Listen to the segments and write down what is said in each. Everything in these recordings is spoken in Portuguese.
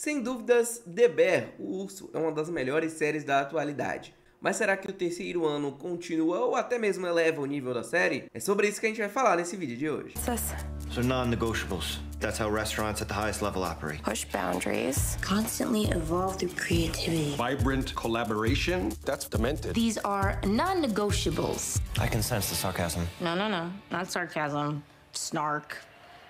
Sem dúvidas, The Bear, o Urso, é uma das melhores séries da atualidade. Mas será que o terceiro ano continua ou até mesmo eleva o nível da série? É sobre isso que a gente vai falar nesse vídeo de hoje. So non-negotiables. That's how restaurants at the highest level operate. Push boundaries. Constantly evolve through creativity. Vibrant collaboration. That's demented. These are non-negotiables. I can sense the sarcasm. No. Not sarcasm. Snark.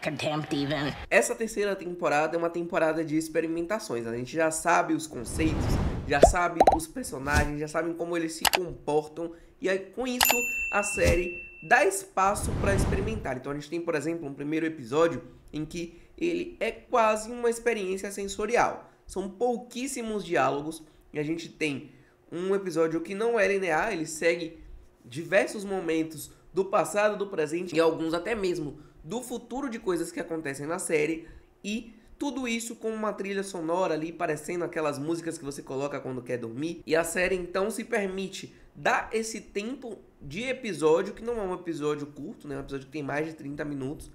Contempt even. Essa terceira temporada é uma temporada de experimentações. A gente já sabe os conceitos, já sabe os personagens, já sabem como eles se comportam. E aí, com isso, a série dá espaço para experimentar. Então a gente tem, por exemplo, um primeiro episódio em que ele é quase uma experiência sensorial. São pouquíssimos diálogos e a gente tem um episódio que não é linear, ele segue diversos momentos do passado, do presente e alguns até mesmo do futuro de coisas que acontecem na série, e tudo isso com uma trilha sonora ali parecendo aquelas músicas que você coloca quando quer dormir. E a série então se permite dar esse tempo de episódio, que não é um episódio curto, né? É um episódio que tem mais de 30 minutos,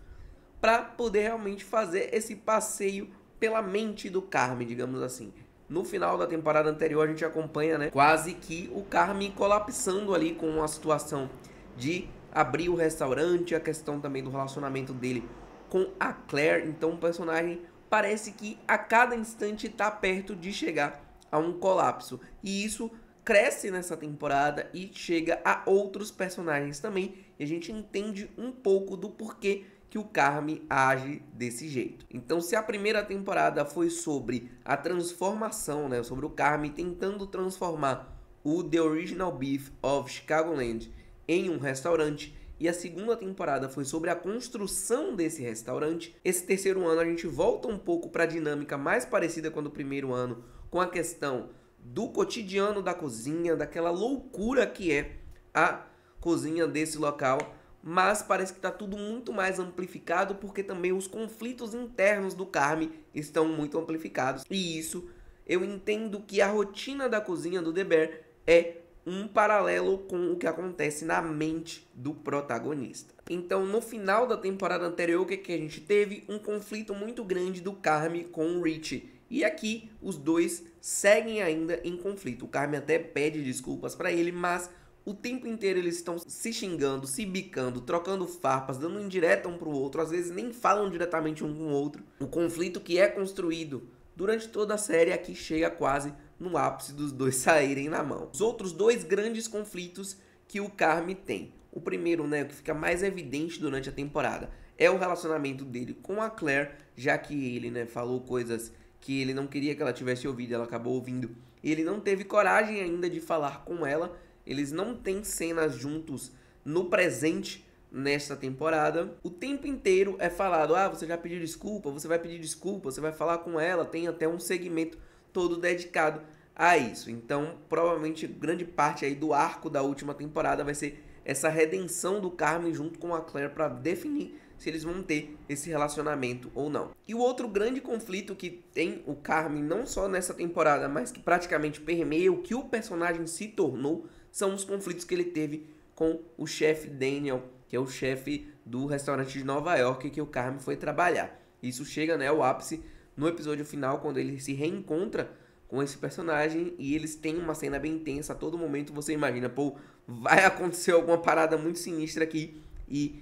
para poder realmente fazer esse passeio pela mente do Carme, digamos assim. No final da temporada anterior a gente acompanha, né, quase que o Carme colapsando ali com a situação de abrir o restaurante, a questão também do relacionamento dele com a Claire. Então o personagem parece que a cada instante está perto de chegar a um colapso. E isso cresce nessa temporada e chega a outros personagens também. E a gente entende um pouco do porquê que o Carme age desse jeito. Então, se a primeira temporada foi sobre a transformação, né, sobre o Carme tentando transformar o The Original Beef of Chicagoland em um restaurante, e a segunda temporada foi sobre a construção desse restaurante, esse terceiro ano a gente volta um pouco para a dinâmica mais parecida com a do primeiro ano, com a questão do cotidiano da cozinha, daquela loucura que é a cozinha desse local, mas parece que está tudo muito mais amplificado porque também os conflitos internos do Carme estão muito amplificados. E isso eu entendo que a rotina da cozinha do The Bear é um paralelo com o que acontece na mente do protagonista. Então, no final da temporada anterior, o que a gente teve? Um conflito muito grande do Carme com o Richie. E aqui, os dois seguem ainda em conflito. O Carme até pede desculpas para ele, mas o tempo inteiro eles estão se xingando, se bicando, trocando farpas, dando indireta um pro outro. Às vezes nem falam diretamente um com o outro. O conflito que é construído durante toda a série aqui chega quase no ápice dos dois saírem na mão. Os outros dois grandes conflitos que o Carme tem. O primeiro, né, o que fica mais evidente durante a temporada, é o relacionamento dele com a Claire, já que ele, né, falou coisas que ele não queria que ela tivesse ouvido, ela acabou ouvindo. Ele não teve coragem ainda de falar com ela. Eles não têm cenas juntos no presente nesta temporada. O tempo inteiro é falado, você já pediu desculpa, você vai pedir desculpa, você vai falar com ela, tem até um segmento todo dedicado a isso. Então, provavelmente, grande parte aí do arco da última temporada vai ser essa redenção do Carme junto com a Claire para definir se eles vão ter esse relacionamento ou não. E o outro grande conflito que tem o Carme, não só nessa temporada, mas que praticamente permeia o que o personagem se tornou, são os conflitos que ele teve com o chefe Daniel, que é o chefe do restaurante de Nova York que o Carme foi trabalhar. Isso chega, né, ao ápice no episódio final, quando ele se reencontra com esse personagem e eles têm uma cena bem intensa. A todo momento você imagina, pô, vai acontecer alguma parada muito sinistra aqui. E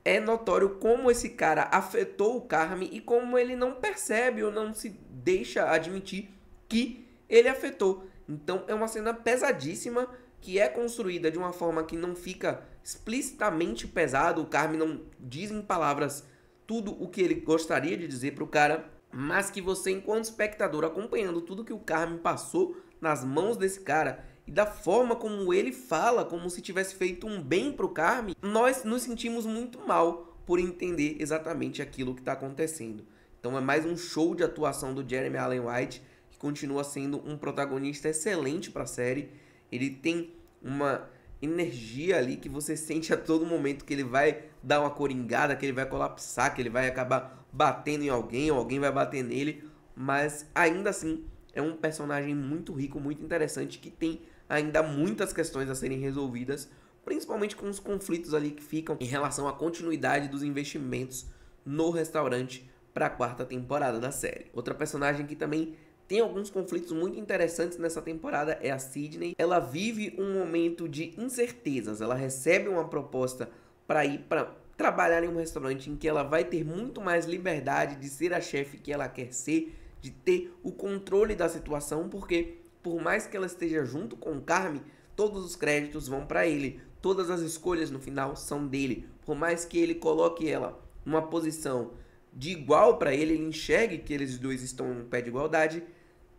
é notório como esse cara afetou o Carme e como ele não percebe ou não se deixa admitir que ele afetou. Então é uma cena pesadíssima que é construída de uma forma que não fica explicitamente pesado. O Carme não diz em palavras tudo o que ele gostaria de dizer pro cara, mas que você, enquanto espectador, acompanhando tudo que o Carme passou nas mãos desse cara e da forma como ele fala, como se tivesse feito um bem pro Carme, nós nos sentimos muito mal por entender exatamente aquilo que está acontecendo. Então é mais um show de atuação do Jeremy Allen White, que continua sendo um protagonista excelente para a série. Ele tem uma energia ali que você sente a todo momento que ele vai dar uma coringada, que ele vai colapsar, que ele vai acabar batendo em alguém ou alguém vai bater nele, mas ainda assim é um personagem muito rico, muito interessante, que tem ainda muitas questões a serem resolvidas, principalmente com os conflitos ali que ficam em relação à continuidade dos investimentos no restaurante para a quarta temporada da série. Outra personagem que também tem alguns conflitos muito interessantes nessa temporada é a Sydney. Ela vive um momento de incertezas. Ela recebe uma proposta para ir para trabalhar em um restaurante em que ela vai ter muito mais liberdade de ser a chefe que ela quer ser, de ter o controle da situação, porque por mais que ela esteja junto com o Carme, todos os créditos vão para ele. Todas as escolhas no final são dele. Por mais que ele coloque ela numa posição de igual para ele, ele enxergue que eles dois estão em pé de igualdade,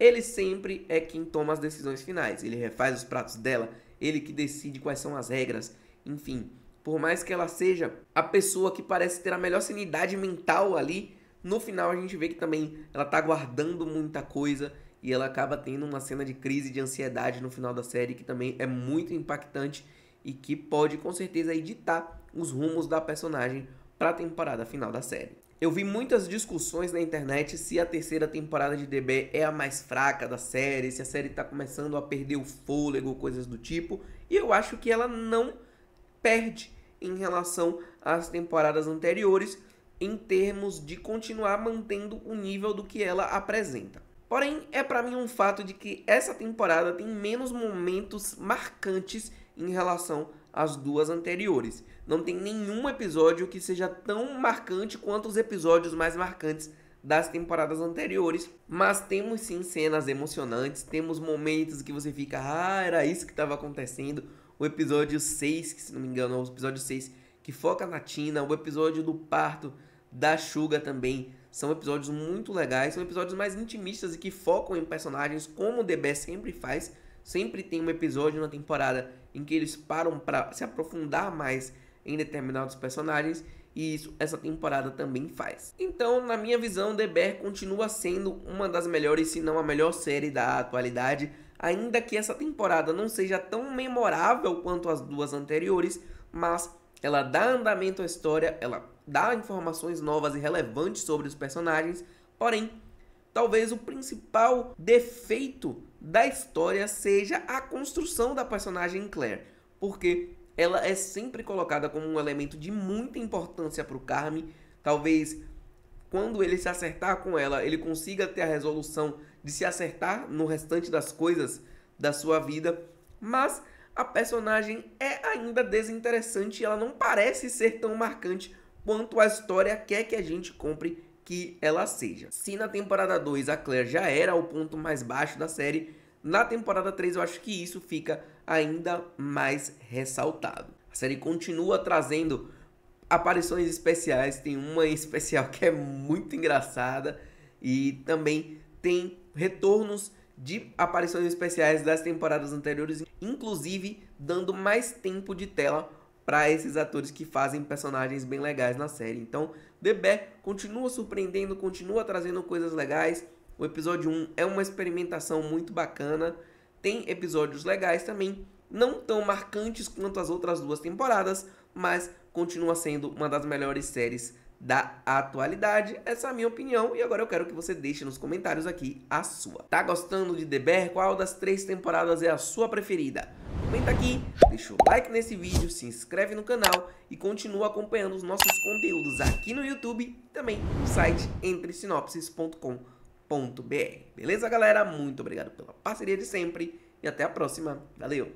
ele sempre é quem toma as decisões finais. Ele refaz os pratos dela, ele que decide quais são as regras. Enfim, por mais que ela seja a pessoa que parece ter a melhor sanidade mental ali, no final a gente vê que também ela tá guardando muita coisa e ela acaba tendo uma cena de crise de ansiedade no final da série que também é muito impactante e que pode com certeza ditar os rumos da personagem para a temporada final da série. Eu vi muitas discussões na internet se a terceira temporada de The Bear é a mais fraca da série, se a série está começando a perder o fôlego, coisas do tipo. E eu acho que ela não perde em relação às temporadas anteriores em termos de continuar mantendo o nível do que ela apresenta. Porém, é para mim um fato de que essa temporada tem menos momentos marcantes em relação às duas anteriores. Não tem nenhum episódio que seja tão marcante quanto os episódios mais marcantes das temporadas anteriores, mas temos sim cenas emocionantes, temos momentos que você fica, era isso que estava acontecendo. O episódio 6, que se não me engano é o episódio 6, que foca na Tina, o episódio do parto da Suga também, são episódios muito legais, são episódios mais intimistas e que focam em personagens, como o The Bear sempre faz. Sempre tem um episódio na temporada em que eles param para se aprofundar mais em determinados personagens, e isso essa temporada também faz. Então, na minha visão, The Bear continua sendo uma das melhores, se não a melhor série da atualidade, ainda que essa temporada não seja tão memorável quanto as duas anteriores, mas ela dá andamento à história, ela dá informações novas e relevantes sobre os personagens, porém, talvez o principal defeito da história seja a construção da personagem Claire, porque ela é sempre colocada como um elemento de muita importância para o Carme. Talvez quando ele se acertar com ela, ele consiga ter a resolução de se acertar no restante das coisas da sua vida, mas a personagem é ainda desinteressante e ela não parece ser tão marcante quanto a história quer que a gente compre que ela seja. Se na temporada 2 a Claire já era o ponto mais baixo da série, na temporada 3 eu acho que isso fica ainda mais ressaltado. A série continua trazendo aparições especiais, tem uma em especial que é muito engraçada, e também tem retornos de aparições especiais das temporadas anteriores, inclusive dando mais tempo de tela para esses atores que fazem personagens bem legais na série. Então, The Bear continua surpreendendo, continua trazendo coisas legais. O episódio 1 é uma experimentação muito bacana. Tem episódios legais também, não tão marcantes quanto as outras duas temporadas, mas continua sendo uma das melhores séries da atualidade. Essa é a minha opinião e agora eu quero que você deixe nos comentários aqui a sua. Tá gostando de The Bear? Qual das 3 temporadas é a sua preferida? Comenta aqui, deixa o like nesse vídeo, se inscreve no canal e continua acompanhando os nossos conteúdos aqui no YouTube e também no site entresinopses.com.br. Beleza, galera? Muito obrigado pela parceria de sempre e até a próxima. Valeu!